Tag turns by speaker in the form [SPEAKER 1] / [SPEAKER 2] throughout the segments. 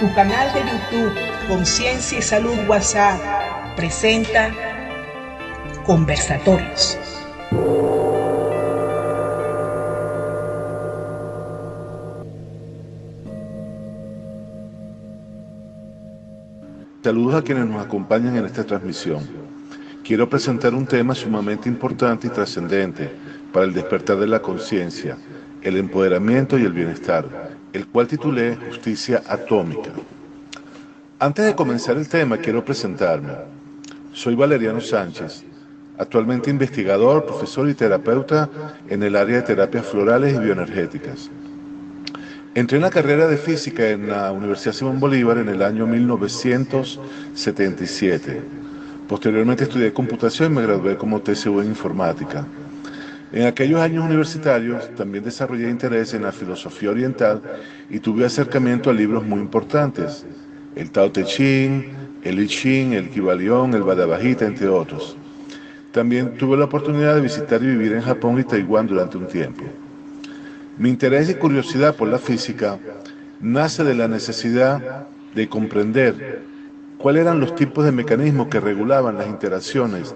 [SPEAKER 1] Tu canal de YouTube Conciencia y Salud WhatsApp presenta Conversatorios.
[SPEAKER 2] Saludos a quienes nos acompañan en esta transmisión. Quiero presentar un tema sumamente importante y trascendente para el despertar de la conciencia, el empoderamiento y el bienestar, el cual titulé Justicia Atómica. Antes de comenzar el tema, quiero presentarme. Soy Valeriano Sánchez, actualmente investigador, profesor y terapeuta en el área de terapias florales y bioenergéticas. Entré en la carrera de física en la Universidad Simón Bolívar en el año 1977. Posteriormente estudié computación y me gradué como TCU en informática. En aquellos años universitarios también desarrollé interés en la filosofía oriental y tuve acercamiento a libros muy importantes, el Tao Te Ching, el I Ching, el Kybalión, el Bhagavad Gita, entre otros. También tuve la oportunidad de visitar y vivir en Japón y Taiwán durante un tiempo. Mi interés y curiosidad por la física nace de la necesidad de comprender cuáles eran los tipos de mecanismos que regulaban las interacciones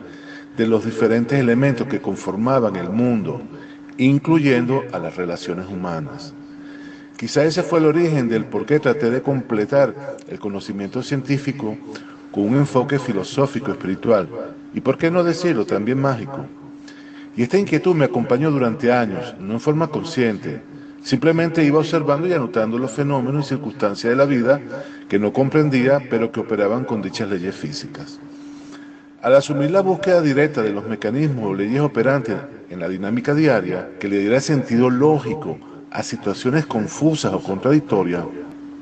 [SPEAKER 2] de los diferentes elementos que conformaban el mundo, incluyendo a las relaciones humanas. Quizá ese fue el origen del por qué traté de completar el conocimiento científico con un enfoque filosófico espiritual y, por qué no decirlo, también mágico. Y esta inquietud me acompañó durante años, no en forma consciente. Simplemente iba observando y anotando los fenómenos y circunstancias de la vida que no comprendía, pero que operaban con dichas leyes físicas. Al asumir la búsqueda directa de los mecanismos o leyes operantes en la dinámica diaria, que le diera sentido lógico a situaciones confusas o contradictorias,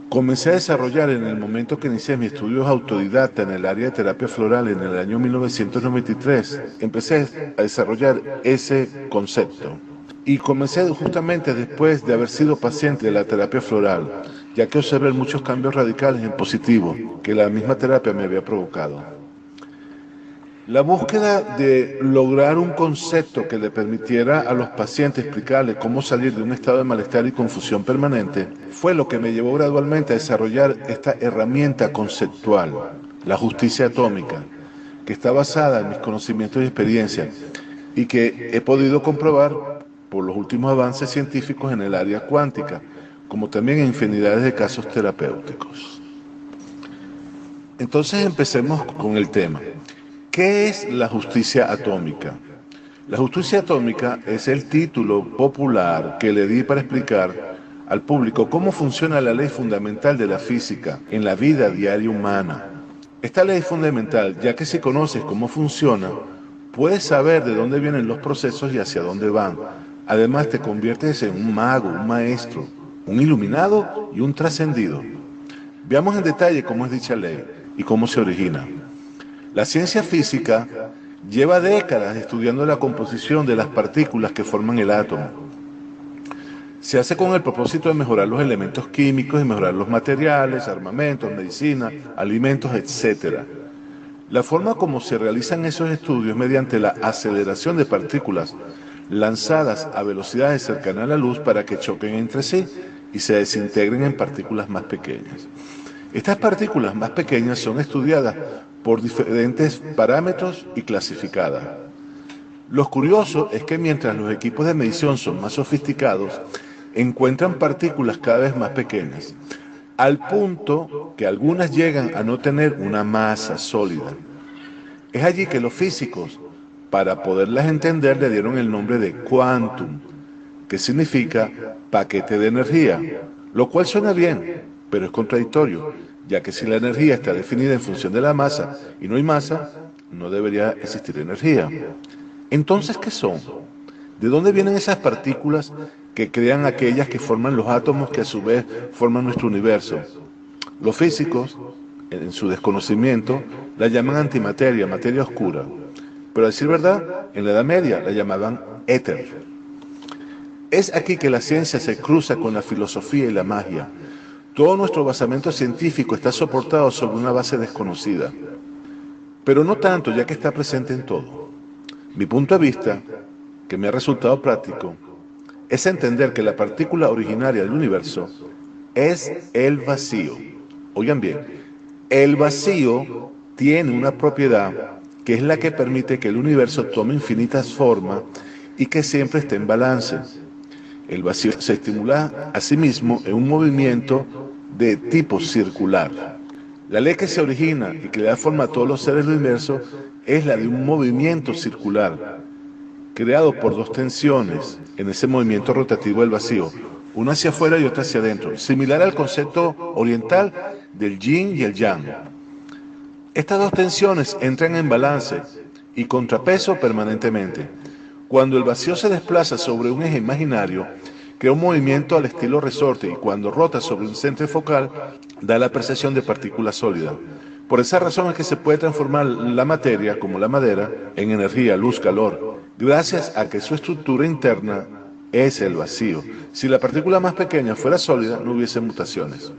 [SPEAKER 2] comencé a desarrollar en el momento que inicié mis estudios autodidacta en el área de terapia floral en el año 1993. Empecé a desarrollar ese concepto. Y comencé justamente después de haber sido paciente de la terapia floral, ya que observé muchos cambios radicales en positivo que la misma terapia me había provocado. La búsqueda de lograr un concepto que le permitiera a los pacientes explicarles cómo salir de un estado de malestar y confusión permanente fue lo que me llevó gradualmente a desarrollar esta herramienta conceptual, la justicia atómica, que está basada en mis conocimientos y experiencias y que he podido comprobar por los últimos avances científicos en el área cuántica, como también en infinidades de casos terapéuticos. Entonces empecemos con el tema. ¿Qué es la justicia atómica? La justicia atómica es el título popular que le di para explicar al público cómo funciona la ley fundamental de la física en la vida diaria humana. Esta ley fundamental, ya que si conoces cómo funciona, puedes saber de dónde vienen los procesos y hacia dónde van. Además, te conviertes en un mago, un maestro, un iluminado y un trascendido. Veamos en detalle cómo es dicha ley y cómo se origina. La ciencia física lleva décadas estudiando la composición de las partículas que forman el átomo. Se hace con el propósito de mejorar los elementos químicos y mejorar los materiales, armamentos, medicina, alimentos, etc. La forma como se realizan esos estudios es mediante la aceleración de partículas lanzadas a velocidades cercanas a la luz para que choquen entre sí y se desintegren en partículas más pequeñas. Estas partículas más pequeñas son estudiadas por diferentes parámetros y clasificadas. Lo curioso es que mientras los equipos de medición son más sofisticados, encuentran partículas cada vez más pequeñas, al punto que algunas llegan a no tener una masa sólida. Es allí que los físicos, para poderlas entender, le dieron el nombre de quantum, que significa paquete de energía, lo cual suena bien, pero es contradictorio, ya que si la energía está definida en función de la masa y no hay masa, no debería existir energía. Entonces, ¿qué son? ¿De dónde vienen esas partículas que crean aquellas que forman los átomos que a su vez forman nuestro universo? Los físicos, en su desconocimiento, la llaman antimateria, materia oscura. Pero a decir verdad, en la Edad Media la llamaban éter. Es aquí que la ciencia se cruza con la filosofía y la magia. Todo nuestro basamento científico está soportado sobre una base desconocida, pero no tanto, ya que está presente en todo. Mi punto de vista, que me ha resultado práctico, es entender que la partícula originaria del universo es el vacío, Oigan bien, el vacío tiene una propiedad que es la que permite que el universo tome infinitas formas y que siempre esté en balance. El vacío se estimula a sí mismo en un movimiento de tipo circular. La ley que se origina y que le da forma a todos los seres del universo es la de un movimiento circular, creado por dos tensiones en ese movimiento rotativo del vacío, una hacia afuera y otra hacia adentro, similar al concepto oriental del yin y el yang. Estas dos tensiones entran en balance y contrapeso permanentemente. Cuando el vacío se desplaza sobre un eje imaginario, crea un movimiento al estilo resorte y cuando rota sobre un centro focal, da la percepción de partícula sólida. Por esa razón es que se puede transformar la materia, como la madera, en energía, luz, calor, gracias a que su estructura interna es el vacío. Si la partícula más pequeña fuera sólida, no hubiese mutaciones.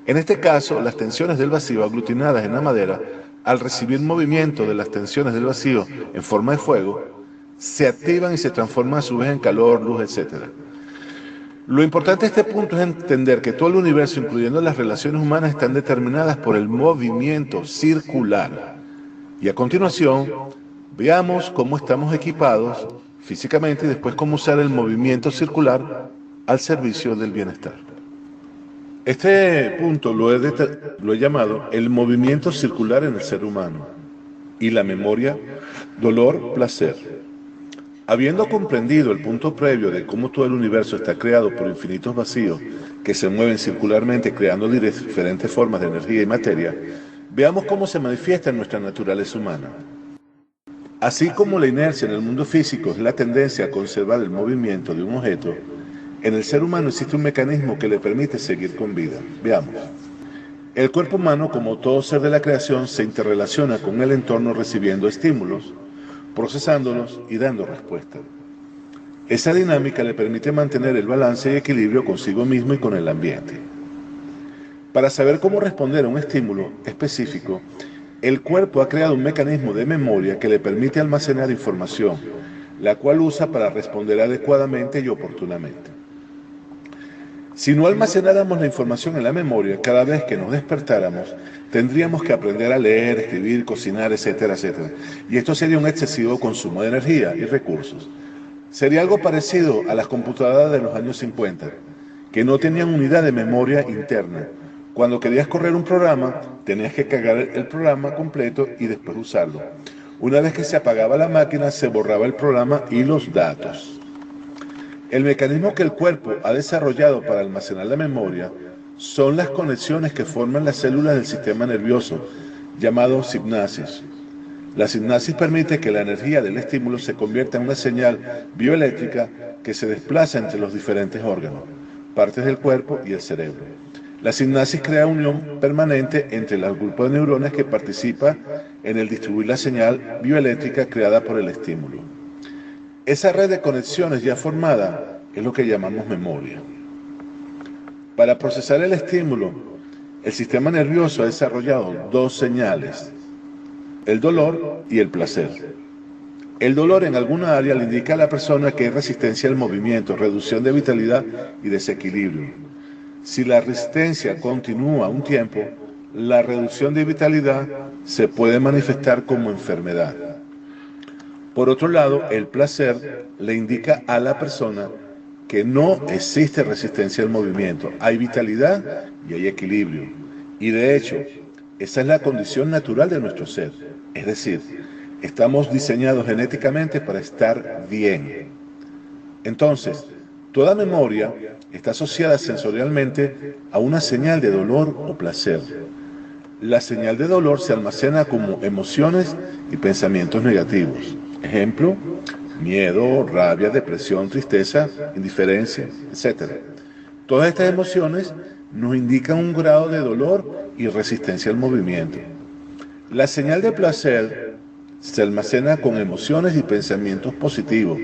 [SPEAKER 2] En este caso, las tensiones del vacío aglutinadas en la madera, al recibir movimiento de las tensiones del vacío en forma de fuego, se activan y se transforman a su vez en calor, luz, etc. Lo importante de este punto es entender que todo el universo, incluyendo las relaciones humanas, están determinadas por el movimiento circular. Y a continuación, veamos cómo estamos equipados físicamente y después cómo usar el movimiento circular al servicio del bienestar. Este punto lo he llamado el movimiento circular en el ser humano y la memoria, dolor, placer. Habiendo comprendido el punto previo de cómo todo el universo está creado por infinitos vacíos que se mueven circularmente creando diferentes formas de energía y materia, veamos cómo se manifiesta en nuestra naturaleza humana. Así como la inercia en el mundo físico es la tendencia a conservar el movimiento de un objeto, en el ser humano existe un mecanismo que le permite seguir con vida. Veamos. El cuerpo humano, como todo ser de la creación, se interrelaciona con el entorno recibiendo estímulos, procesándolos y dando respuesta. Esa dinámica le permite mantener el balance y equilibrio consigo mismo y con el ambiente. Para saber cómo responder a un estímulo específico, el cuerpo ha creado un mecanismo de memoria que le permite almacenar información, la cual usa para responder adecuadamente y oportunamente. Si no almacenáramos la información en la memoria, cada vez que nos despertáramos, tendríamos que aprender a leer, escribir, cocinar, etcétera, etcétera. Y esto sería un excesivo consumo de energía y recursos. Sería algo parecido a las computadoras de los años 50, que no tenían unidad de memoria interna. Cuando querías correr un programa, tenías que cargar el programa completo y después usarlo. Una vez que se apagaba la máquina, se borraba el programa y los datos. El mecanismo que el cuerpo ha desarrollado para almacenar la memoria son las conexiones que forman las células del sistema nervioso, llamado sinapsis. La sinapsis permite que la energía del estímulo se convierta en una señal bioeléctrica que se desplaza entre los diferentes órganos, partes del cuerpo y el cerebro. La sinapsis crea unión permanente entre los grupos de neuronas que participan en el distribuir la señal bioeléctrica creada por el estímulo. Esa red de conexiones ya formada es lo que llamamos memoria. Para procesar el estímulo, el sistema nervioso ha desarrollado dos señales, el dolor y el placer. El dolor en alguna área le indica a la persona que hay resistencia al movimiento, reducción de vitalidad y desequilibrio. Si la resistencia continúa un tiempo, la reducción de vitalidad se puede manifestar como enfermedad. Por otro lado, el placer le indica a la persona que no existe resistencia al movimiento, hay vitalidad y hay equilibrio. Y de hecho, esa es la condición natural de nuestro ser. Es decir, estamos diseñados genéticamente para estar bien. Entonces, toda memoria está asociada sensorialmente a una señal de dolor o placer. La señal de dolor se almacena como emociones y pensamientos negativos. Ejemplo, miedo, rabia, depresión, tristeza, indiferencia, etc. Todas estas emociones nos indican un grado de dolor y resistencia al movimiento. La señal de placer se almacena con emociones y pensamientos positivos,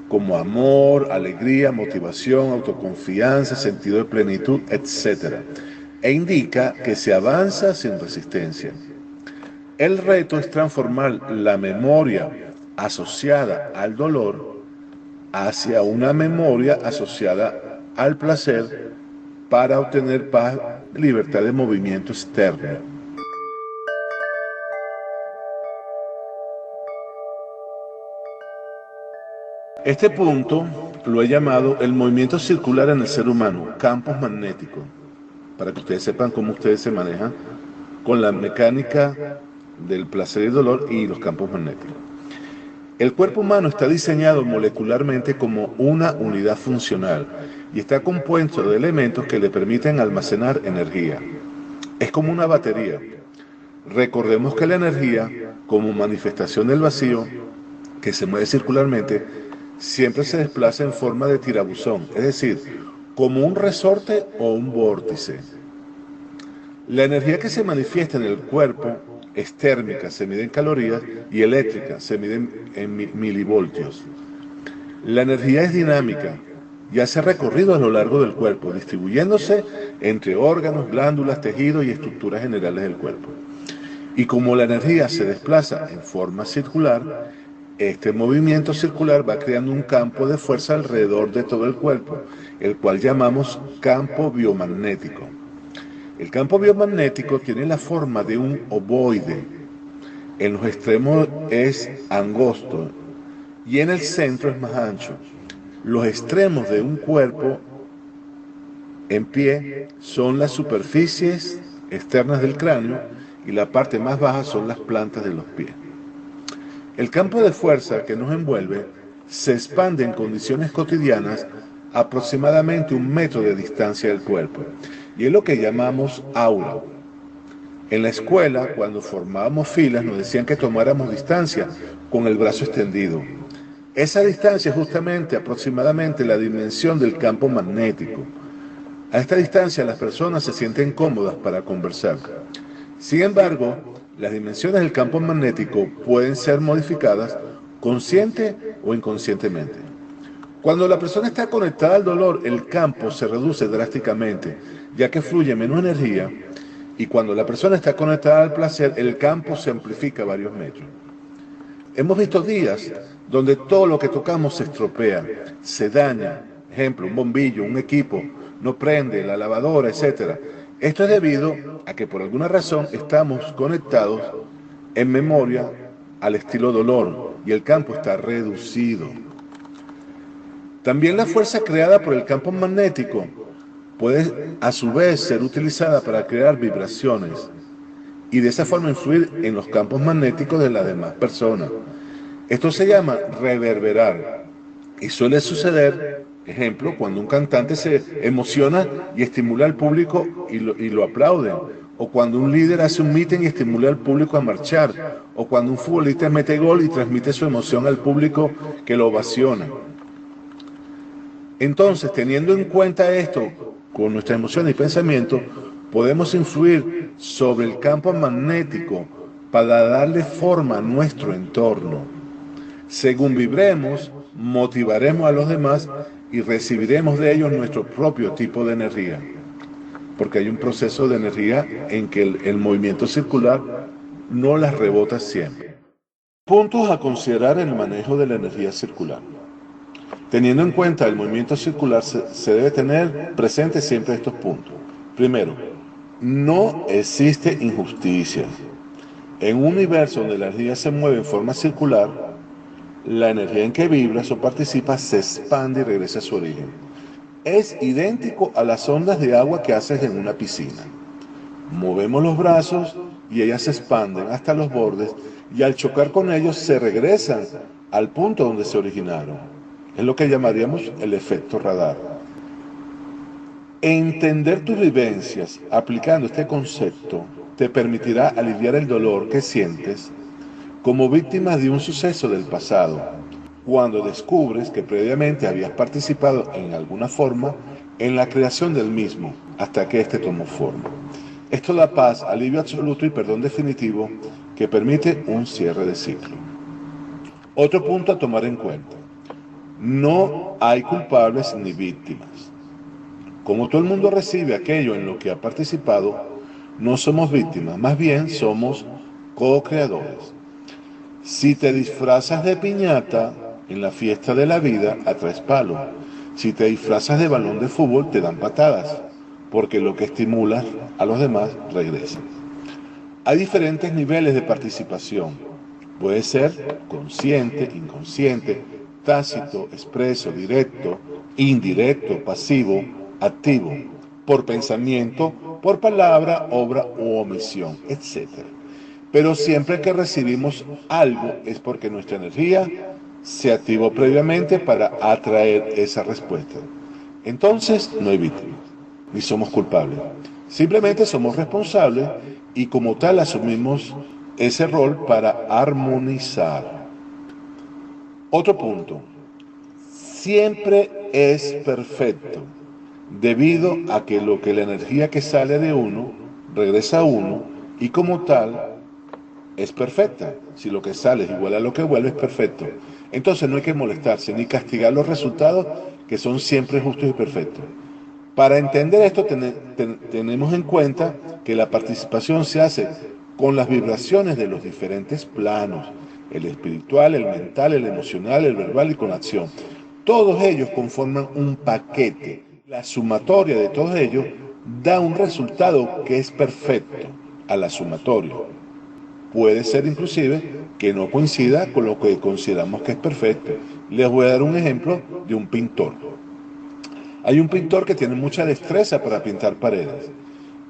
[SPEAKER 2] como amor, alegría, motivación, autoconfianza, sentido de plenitud, etc. E indica que se avanza sin resistencia. El reto es transformar la memoria asociada al dolor hacia una memoria asociada al placer para obtener paz libertad de movimiento externo. Este punto lo he llamado el movimiento circular en el ser humano, campos magnéticos, para que ustedes sepan cómo ustedes se manejan con la mecánica del placer y dolor y los campos magnéticos. El cuerpo humano está diseñado molecularmente como una unidad funcional y está compuesto de elementos que le permiten almacenar energía. Es como una batería. Recordemos que la energía, como manifestación del vacío, que se mueve circularmente, siempre se desplaza en forma de tirabuzón, es decir, como un resorte o un vórtice. La energía que se manifiesta en el cuerpo es térmica, se mide en calorías, y eléctrica, se mide en milivoltios. La energía es dinámica y hace recorrido a lo largo del cuerpo, distribuyéndose entre órganos, glándulas, tejidos y estructuras generales del cuerpo. Y como la energía se desplaza en forma circular, este movimiento circular va creando un campo de fuerza alrededor de todo el cuerpo, el cual llamamos campo biomagnético. El campo biomagnético tiene la forma de un ovoide. En los extremos es angosto y en el centro es más ancho. Los extremos de un cuerpo en pie son las superficies externas del cráneo y la parte más baja son las plantas de los pies. El campo de fuerza que nos envuelve se expande en condiciones cotidianas a aproximadamente 1 metro de distancia del cuerpo, y es lo que llamamos aura. En la escuela, cuando formábamos filas, nos decían que tomáramos distancia con el brazo extendido. Esa distancia es justamente aproximadamente la dimensión del campo magnético. A esta distancia las personas se sienten cómodas para conversar. Sin embargo, las dimensiones del campo magnético pueden ser modificadas consciente o inconscientemente. Cuando la persona está conectada al dolor, el campo se reduce drásticamente, ya que fluye menos energía, y cuando la persona está conectada al placer, el campo se amplifica varios metros. Hemos visto días donde todo lo que tocamos se estropea, se daña. Ejemplo, un bombillo, un equipo, no prende, la lavadora, etc. Esto es debido a que por alguna razón estamos conectados en memoria al estilo dolor y el campo está reducido. También la fuerza creada por el campo magnético puede a su vez ser utilizada para crear vibraciones y de esa forma influir en los campos magnéticos de las demás personas. Esto se llama reverberar y suele suceder, ejemplo, cuando un cantante se emociona y estimula al público y lo aplauden, o cuando un líder hace un meeting y estimula al público a marchar, o cuando un futbolista mete gol y transmite su emoción al público que lo ovaciona. Entonces, teniendo en cuenta esto, con nuestras emociones y pensamientos, podemos influir sobre el campo magnético para darle forma a nuestro entorno. Según vibremos, motivaremos a los demás y recibiremos de ellos nuestro propio tipo de energía, porque hay un proceso de energía en que el movimiento circular no las rebota siempre. Puntos a considerar en el manejo de la energía circular. Teniendo en cuenta el movimiento circular, se debe tener presente siempre estos puntos. Primero, no existe injusticia. En un universo donde la energía se mueve en forma circular, la energía en que vibras o participas se expande y regresa a su origen. Es idéntico a las ondas de agua que haces en una piscina. Movemos los brazos y ellas se expanden hasta los bordes y al chocar con ellos se regresan al punto donde se originaron. Es lo que llamaríamos el efecto radar. Entender tus vivencias aplicando este concepto te permitirá aliviar el dolor que sientes como víctima de un suceso del pasado, cuando descubres que previamente habías participado en alguna forma en la creación del mismo, hasta que éste tomó forma. Esto da paz, alivio absoluto y perdón definitivo que permite un cierre de ciclo. Otro punto a tomar en cuenta. No hay culpables ni víctimas. Como todo el mundo recibe aquello en lo que ha participado, no somos víctimas, más bien somos co-creadores. Si te disfrazas de piñata en la fiesta de la vida, atraes palo. Si te disfrazas de balón de fútbol, te dan patadas. porque lo que estimula a los demás regresa. Hay diferentes niveles de participación. Puede ser consciente, inconsciente, tácito, expreso, directo, indirecto, pasivo, activo, por pensamiento, por palabra, obra u omisión, etc. Pero siempre que recibimos algo es porque nuestra energía se activó previamente para atraer esa respuesta. Entonces no hay víctimas, ni somos culpables. Simplemente somos responsables y como tal asumimos ese rol para armonizar. Otro punto. Siempre es perfecto, debido a que lo que la energía que sale de uno regresa a uno y como tal es perfecta. Si lo que sale es igual a lo que vuelve, es perfecto. Entonces no hay que molestarse ni castigar los resultados que son siempre justos y perfectos. Para entender esto tenemos en cuenta que la participación se hace con las vibraciones de los diferentes planos, el espiritual, el mental, el emocional, el verbal y con la acción. Todos ellos conforman un paquete. La sumatoria de todos ellos da un resultado que es perfecto a la sumatoria. Puede ser inclusive que no coincida con lo que consideramos que es perfecto. Les voy a dar un ejemplo de un pintor. Hay un pintor que tiene mucha destreza para pintar paredes,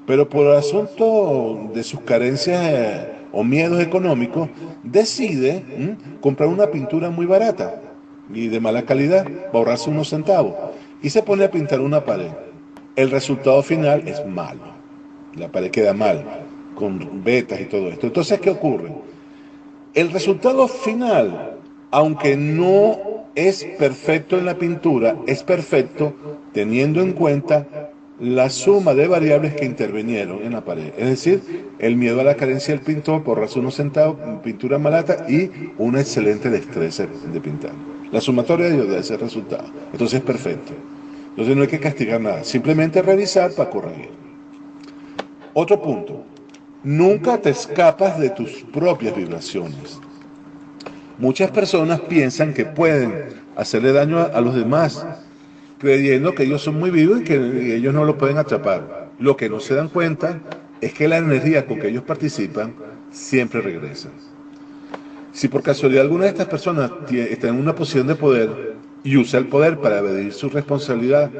[SPEAKER 2] pero por asunto de sus carencias o miedos económicos, decide comprar una pintura muy barata y de mala calidad, para ahorrarse unos centavos, y se pone a pintar una pared. El resultado final es malo, la pared queda mal, con vetas y todo esto. Entonces, ¿qué ocurre? El resultado final, aunque no es perfecto en la pintura, es perfecto teniendo en cuenta la suma de variables que intervinieron en la pared. Es decir, el miedo a la carencia del pintor por razón unos centavos, pintura malata y una excelente destreza de pintar. La sumatoria de ese resultado. Entonces es perfecto. Entonces no hay que castigar nada, simplemente revisar para corregir. Otro punto. Nunca te escapas de tus propias vibraciones. Muchas personas piensan que pueden hacerle daño a los demás, creyendo que ellos son muy vivos y que ellos no lo pueden atrapar. Lo que no se dan cuenta es que la energía con que ellos participan siempre regresa. Si por casualidad alguna de estas personas está en una posición de poder y usa el poder para evadir su responsabilidad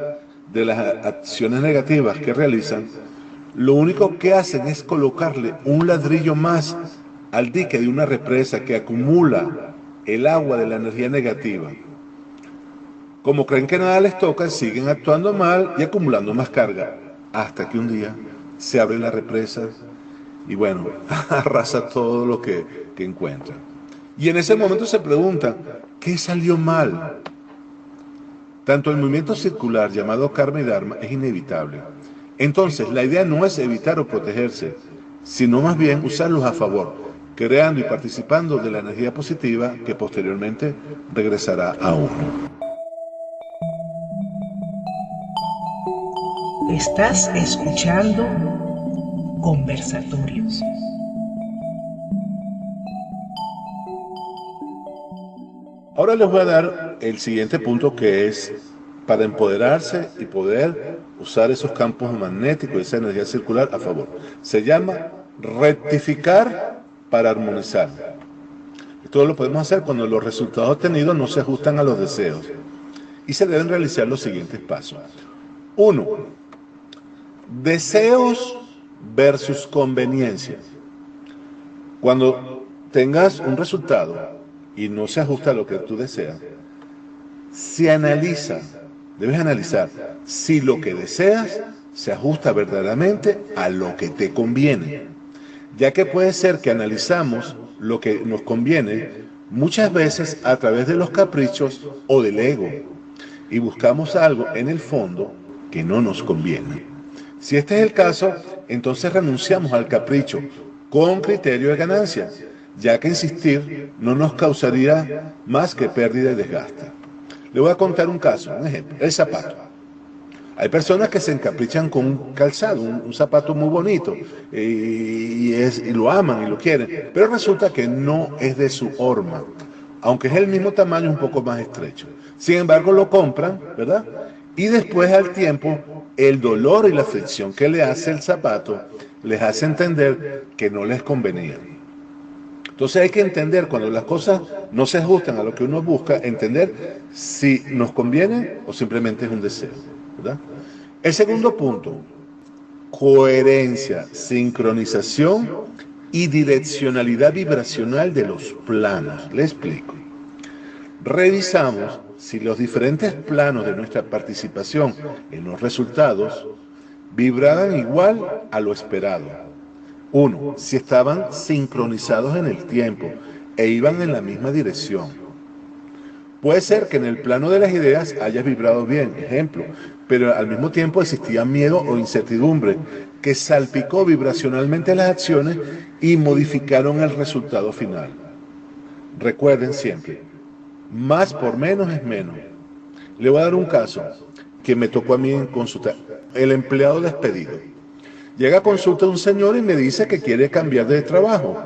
[SPEAKER 2] de las acciones negativas que realizan, lo único que hacen es colocarle un ladrillo más al dique de una represa que acumula el agua de la energía negativa. Como creen que nada les toca, siguen actuando mal y acumulando más carga, hasta que un día se abre la represa y bueno, arrasa todo lo que encuentran. Y en ese momento se preguntan, ¿qué salió mal? Tanto el movimiento circular llamado karma y dharma es inevitable. Entonces, la idea no es evitar o protegerse, sino más bien usarlos a favor, creando y participando de la energía positiva que posteriormente regresará a uno.
[SPEAKER 1] Estás escuchando Conversatorios.
[SPEAKER 2] Ahora les voy a dar el siguiente punto, que es para empoderarse y poder usar esos campos magnéticos y esa energía circular a favor. Se llama rectificar para armonizar. Esto lo podemos hacer cuando los resultados obtenidos no se ajustan a los deseos. Y se deben realizar los siguientes pasos. 1. Deseos versus conveniencia. Cuando tengas un resultado y no se ajusta a lo que tú deseas, debes analizar si lo que deseas se ajusta verdaderamente a lo que te conviene, ya que puede ser que analizamos lo que nos conviene muchas veces a través de los caprichos o del ego y buscamos algo en el fondo que no nos conviene. Si este es el caso, entonces renunciamos al capricho con criterio de ganancia, ya que insistir no nos causaría más que pérdida y desgaste. Le voy a contar un caso, un ejemplo, el zapato. Hay personas que se encaprichan con un calzado, un zapato muy bonito, y lo aman y lo quieren, pero resulta que no es de su horma, aunque es el mismo tamaño, un poco más estrecho. Sin embargo, lo compran, ¿verdad? Y después al tiempo, el dolor y la fricción que le hace el zapato les hace entender que no les convenía. Entonces hay que entender cuando las cosas no se ajustan a lo que uno busca, entender si nos conviene o simplemente es un deseo, ¿verdad? El segundo punto, coherencia, sincronización y direccionalidad vibracional de los planos. Le explico. Revisamos si los diferentes planos de nuestra participación en los resultados vibraban igual a lo esperado. Uno, si estaban sincronizados en el tiempo e iban en la misma dirección. Puede ser que en el plano de las ideas hayas vibrado bien, ejemplo, pero al mismo tiempo existía miedo o incertidumbre que salpicó vibracionalmente las acciones y modificaron el resultado final. Recuerden siempre, más por menos es menos. Le voy a dar un caso que me tocó a mí en consulta. El empleado despedido. Llega a consulta un señor y me dice que quiere cambiar de trabajo.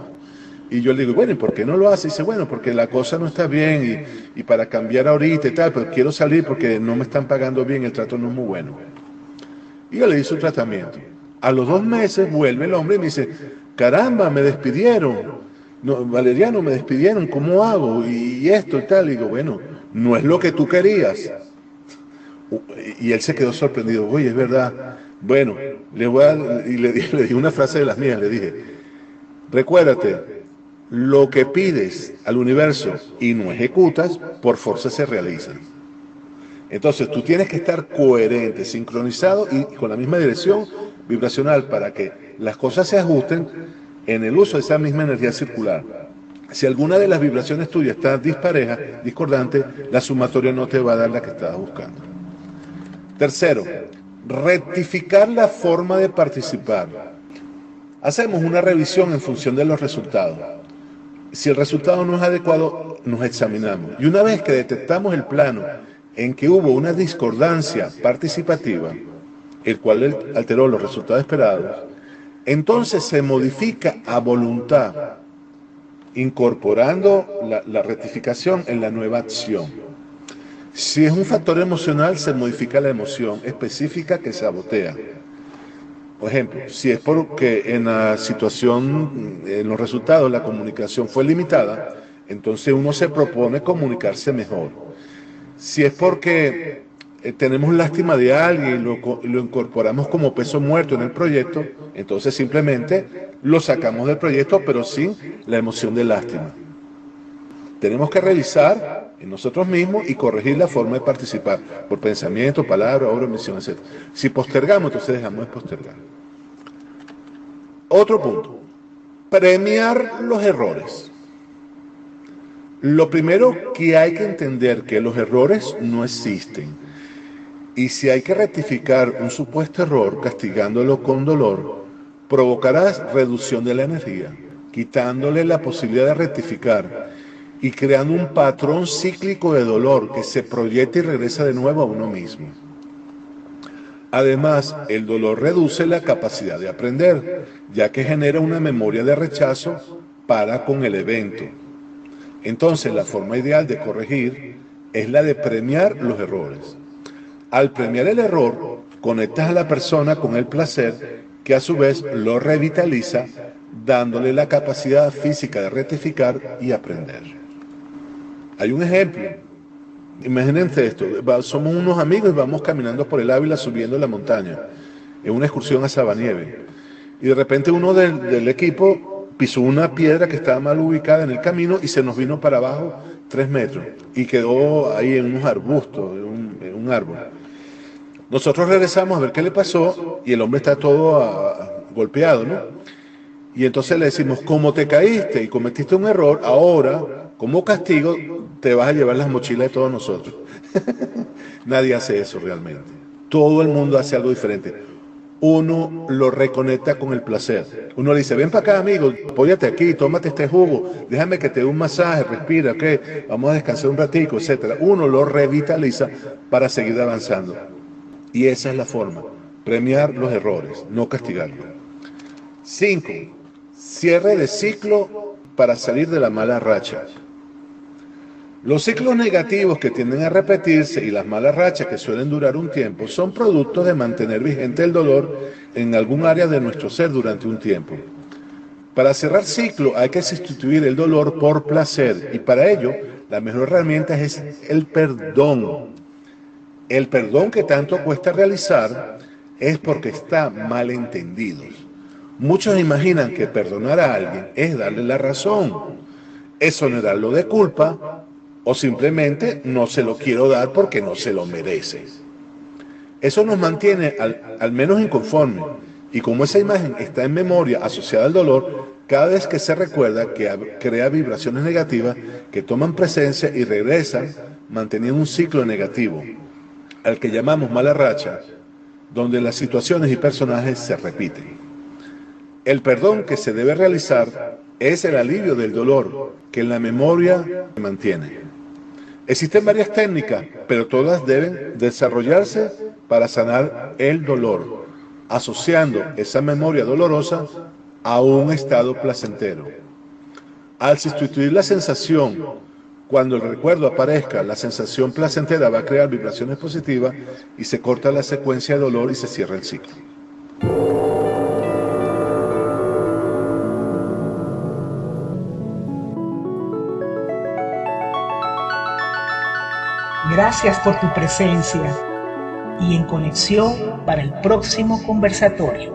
[SPEAKER 2] Y yo le digo, bueno, ¿y por qué no lo hace? Y dice, bueno, porque la cosa no está bien y para cambiar ahorita y tal, pero quiero salir porque no me están pagando bien, el trato no es muy bueno. Y yo le hice un tratamiento. A los 2 meses vuelve el hombre y me dice, caramba, me despidieron. No, Valeriano, me despidieron, ¿cómo hago? Y esto y tal. Y digo, bueno, no es lo que tú querías. Y él se quedó sorprendido, oye, es verdad. Bueno, le di una frase de las mías, le dije, recuérdate, lo que pides al universo y no ejecutas, por fuerza se realiza. Entonces tú tienes que estar coherente, sincronizado y con la misma dirección vibracional para que las cosas se ajusten en el uso de esa misma energía circular. Si alguna de las vibraciones tuyas está dispareja, discordante, la sumatoria no te va a dar la que estabas buscando. Tercero, rectificar la forma de participar. Hacemos una revisión en función de los resultados. Si el resultado no es adecuado, nos examinamos. Y una vez que detectamos el plano en que hubo una discordancia participativa, el cual alteró los resultados esperados, entonces se modifica a voluntad, incorporando la rectificación en la nueva acción. Si es un factor emocional, se modifica la emoción específica que sabotea. Por ejemplo, si es porque en la situación, en los resultados, la comunicación fue limitada, entonces uno se propone comunicarse mejor. Si es porque tenemos lástima de alguien y lo incorporamos como peso muerto en el proyecto, entonces simplemente lo sacamos del proyecto, pero sin la emoción de lástima. Tenemos que revisar en nosotros mismos y corregir la forma de participar, por pensamiento, palabra, obra, omisión, etc. Si postergamos, entonces dejamos de postergar. Otro punto, premiar los errores. Lo primero que hay que entender que los errores no existen. Y si hay que rectificar un supuesto error castigándolo con dolor, provocará reducción de la energía, quitándole la posibilidad de rectificar y creando un patrón cíclico de dolor que se proyecta y regresa de nuevo a uno mismo. Además, el dolor reduce la capacidad de aprender, ya que genera una memoria de rechazo para con el evento. Entonces, la forma ideal de corregir es la de premiar los errores. Al premiar el error, conectas a la persona con el placer, que a su vez lo revitaliza, dándole la capacidad física de rectificar y aprender. Hay un ejemplo. Imagínense esto, somos unos amigos y vamos caminando por el Ávila subiendo la montaña, en una excursión a Sabanieve. Y de repente uno del equipo pisó una piedra que estaba mal ubicada en el camino y se nos vino para abajo 3 metros y quedó ahí en unos arbustos, en un árbol. Nosotros regresamos a ver qué le pasó y el hombre está todo golpeado, ¿no? Y entonces le decimos, como te caíste y cometiste un error, ahora, como castigo, te vas a llevar las mochilas de todos nosotros. Nadie hace eso realmente. Todo el mundo hace algo diferente. Uno lo reconecta con el placer. Uno le dice, ven para acá, amigo, apóyate aquí, tómate este jugo, déjame que te dé un masaje, respira, ok, vamos a descansar un ratico, etc. Uno lo revitaliza para seguir avanzando. Y esa es la forma, premiar los errores, no castigarlos. 5. Cierre de ciclo para salir de la mala racha. Los ciclos negativos que tienden a repetirse y las malas rachas que suelen durar un tiempo son productos de mantener vigente el dolor en algún área de nuestro ser durante un tiempo. Para cerrar ciclo hay que sustituir el dolor por placer y para ello la mejor herramienta es el perdón. El perdón que tanto cuesta realizar es porque está mal entendido. Muchos imaginan que perdonar a alguien es darle la razón, exonerarlo de culpa o simplemente no se lo quiero dar porque no se lo merece. Eso nos mantiene al menos inconformes y como esa imagen está en memoria asociada al dolor, cada vez que se recuerda que crea vibraciones negativas que toman presencia y regresan manteniendo un ciclo negativo, al que llamamos mala racha, donde las situaciones y personajes se repiten. El perdón que se debe realizar es el alivio del dolor que en la memoria se mantiene. Existen varias técnicas, pero todas deben desarrollarse para sanar el dolor, asociando esa memoria dolorosa a un estado placentero. Al sustituir la sensación, cuando el recuerdo aparezca, la sensación placentera va a crear vibraciones positivas y se corta la secuencia de dolor y se cierra el ciclo.
[SPEAKER 1] Gracias por tu presencia y en conexión para el próximo conversatorio.